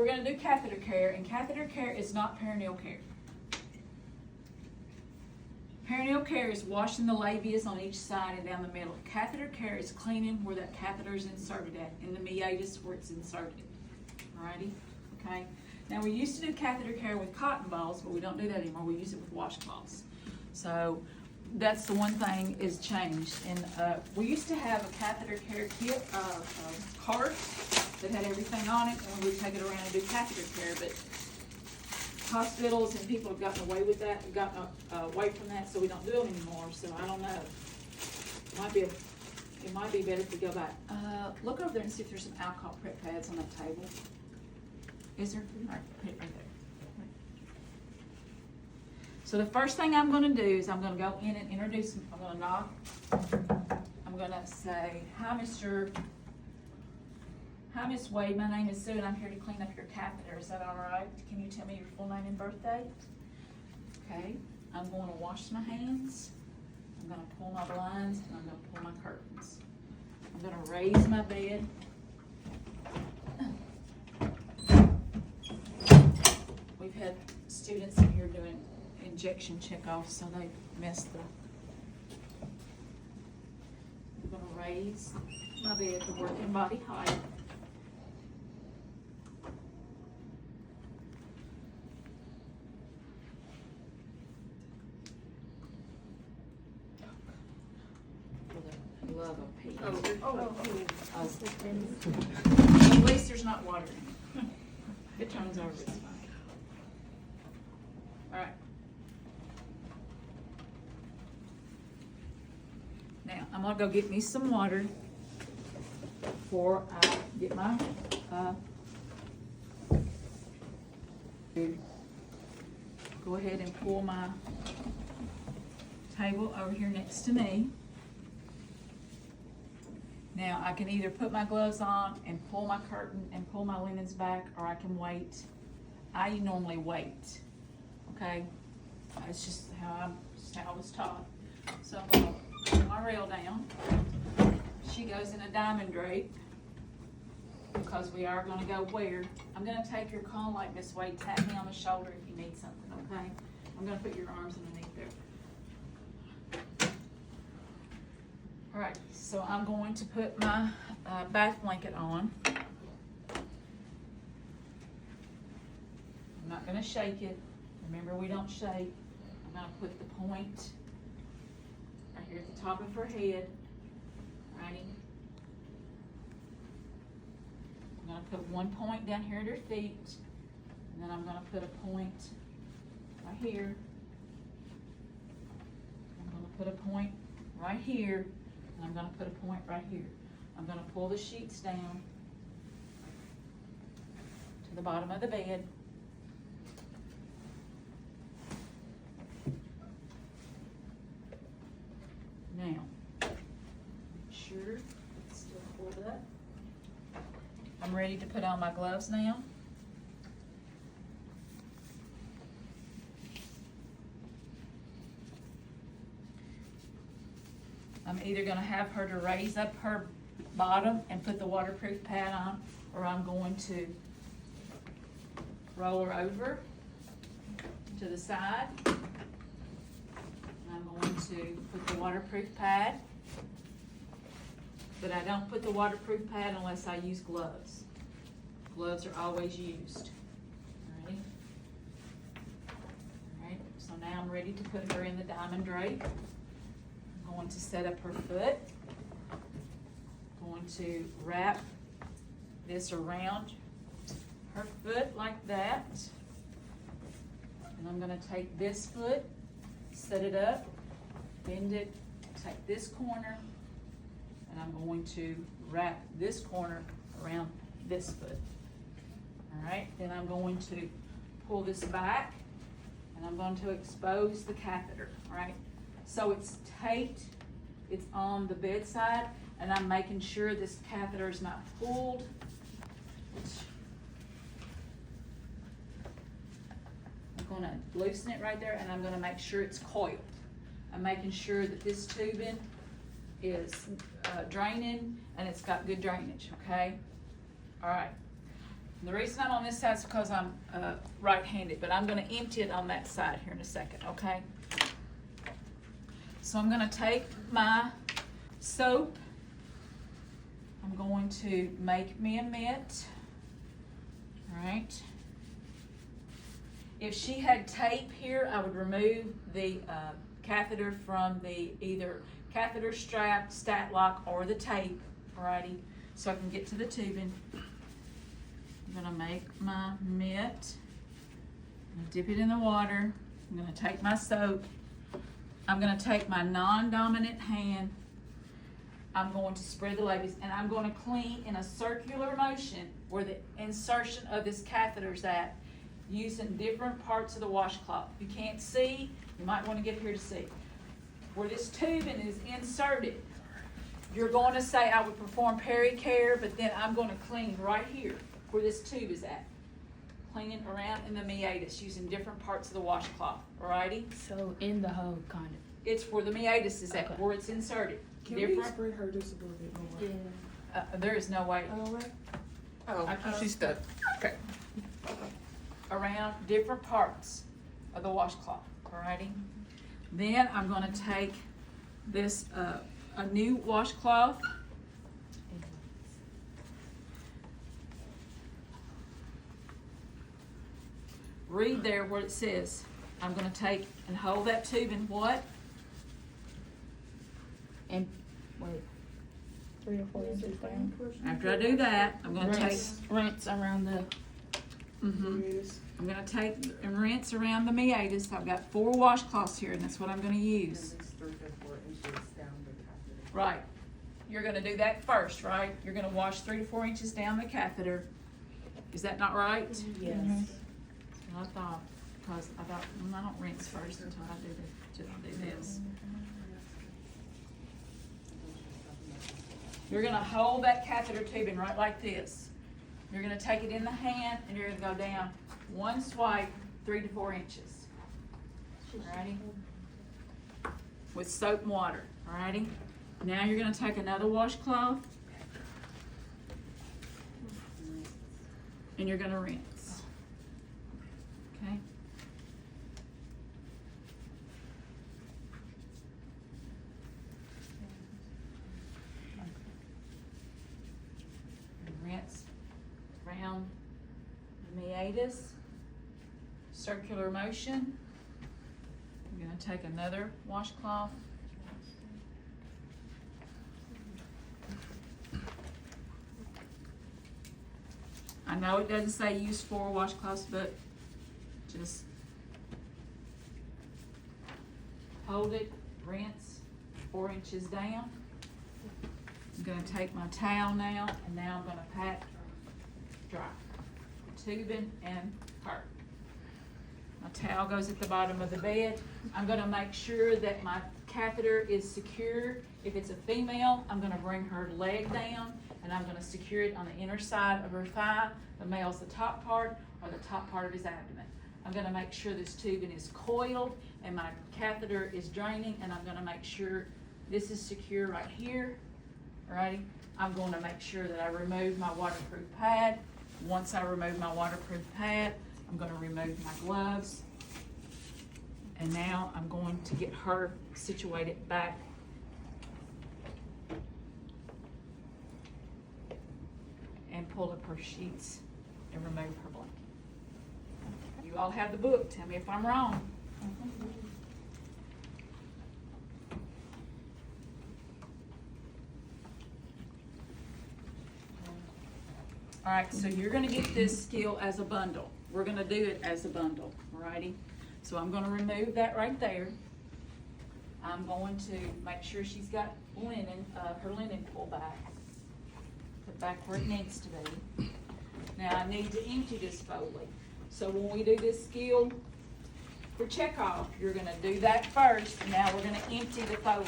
gonna do catheter care, and catheter care is not perineal care. Perineal care is washing the labias on each side and down the middle. Catheter care is cleaning where that catheter is inserted at, in the meatus where it's inserted. Alrighty? Okay? Now we used to do catheter care with cotton balls, but we don't do that anymore. We use it with washcloths. So that's the one thing is changed. And we used to have a catheter care kit, cart that had everything on it, and we would take it around and do catheter care. But hospitals and people have gotten away with that, gotten away from that, so we don't do it anymore. So I don't know. It might be better if we go back. Look over there and see if there's some alcohol prep pads on that table. Is there? All right, put it right there. So the first thing I'm going to do is I'm going to go in and introduce them. I'm going to knock. I'm going to say, hi, Miss Wade. My name is Sue, and I'm here to clean up your catheter. Is that all right? Can you tell me your full name and birth date? Okay. I'm going to wash my hands. I'm going to pull my blinds, and I'm going to pull my curtains. I'm going to raise my bed. We've had students in here doing injection checkoffs, so they messed the. I'm going to raise my bed to working body height. For the love of Pete. At least there's not water in it. It turns over, it's fine. All right. Now, I'm going to go get me some water before I get my go ahead and pull my table over here next to me. Now, I can either put my gloves on and pull my curtain and pull my linens back, or I can wait. I normally wait, okay? That's just how I was taught. So I'm going to put my rail down. She goes in a diamond drape because we are going to go where? I'm going to take your cone like Miss Wade, tap me on the shoulder if you need something, okay? I'm going to put your arms underneath there. All right, so I'm going to put my bath blanket on. I'm not going to shake it. Remember, we don't shake. I'm going to put the point right here at the top of her head. Righty. I'm going to put one point down here at her feet, and then I'm going to put a point right here. I'm going to put a point right here, and I'm going to put a point right here. I'm going to pull the sheets down to the bottom of the bed. Now, make sure it's still pulled up. I'm ready to put on my gloves now. I'm either going to have her to raise up her bottom and put the waterproof pad on, or I'm going to roll her over to the side. I'm going to put the waterproof pad, but I don't put the waterproof pad unless I use gloves. Gloves are always used. All right, so now I'm ready to put her in the diamond drape. I'm going to set up her foot. I'm going to wrap this around her foot like that. And I'm going to take this foot, set it up, bend it, take this corner, and I'm going to wrap this corner around this foot. All right, then I'm going to pull this back, and I'm going to expose the catheter. All right, so it's taped, it's on the bedside, and I'm making sure this catheter is not pulled. I'm going to loosen it right there, and I'm going to make sure it's coiled. I'm making sure that this tubing is draining, and it's got good drainage, okay? All right. The reason I'm on this side is because I'm right-handed, but I'm gonna empty it on that side here in a second, okay? So I'm gonna take my soap. I'm going to make me a mitt, all right? If she had tape here, I would remove the catheter from the either catheter strap, stat lock, or the tape, alrighty? So I can get to the tubing. I'm gonna make my mitt. I'm gonna dip it in the water. I'm gonna take my soap. I'm gonna take my non-dominant hand. I'm going to spread the labies, and I'm going to clean in a circular motion where the insertion of this catheter is at, using different parts of the washcloth. If you can't see, you might want to get here to see. Where this tubing is inserted, you're going to say, I would perform pericare, but then I'm going to clean right here where this tube is at. Cleaning around in the meatus using different parts of the washcloth, alrighty? So in the hole, kind of. It's where the meatus is at, Okay. where it's inserted. Can we spread her just a little bit more? Yeah. There is no way. Oh, she's stuck. Okay. Around different parts of the washcloth, alrighty? Then I'm gonna take this, a new washcloth. Read there where it says, I'm gonna take and hold that tube in what? And wait, 3 or 4 inches down. After I do that, I'm gonna take, Rinse around the. I'm gonna take and rinse around the meatus. I've got 4 washcloths here, and that's what I'm gonna use. Right. You're gonna do that first, right? You're gonna wash 3 to 4 inches down the catheter. Is that not right? Yes. I thought, because I thought, I don't rinse first until I do this. You're gonna hold that catheter tubing right like this. You're gonna take it in the hand and you're gonna go down 1 swipe, 3 to 4 inches. Alrighty? With soap and water, alrighty? Now you're gonna take another washcloth and you're gonna rinse. Okay? And rinse around the meatus, circular motion. I'm gonna take another washcloth. I know it doesn't say use 4 washcloths, but just hold it, rinse 4 inches down. I'm gonna take my towel now, and now I'm gonna pat dry the tubing and her. My towel goes at the bottom of the bed. I'm gonna make sure that my catheter is secure. If it's a female, I'm gonna bring her leg down, and I'm gonna secure it on the inner side of her thigh. The male's the top part, or the top part of his abdomen. I'm gonna make sure this tubing is coiled and my catheter is draining, and I'm gonna make sure this is secure right here, alrighty? I'm gonna make sure that I remove my waterproof pad. Once I remove my waterproof pad, I'm gonna remove my gloves. And now I'm going to get her situated back. And pull up her sheets and remove her blanket. You all have the book, tell me if I'm wrong. All right, so you're gonna get this skill as a bundle. We're gonna do it as a bundle, alrighty? So I'm gonna remove that right there. I'm going to make sure she's got linen, her linen pulled back. Put back where it needs to be. Now I need to empty this Foley. So when we do this skill for checkoff, you're gonna do that first. Now we're gonna empty the Foley.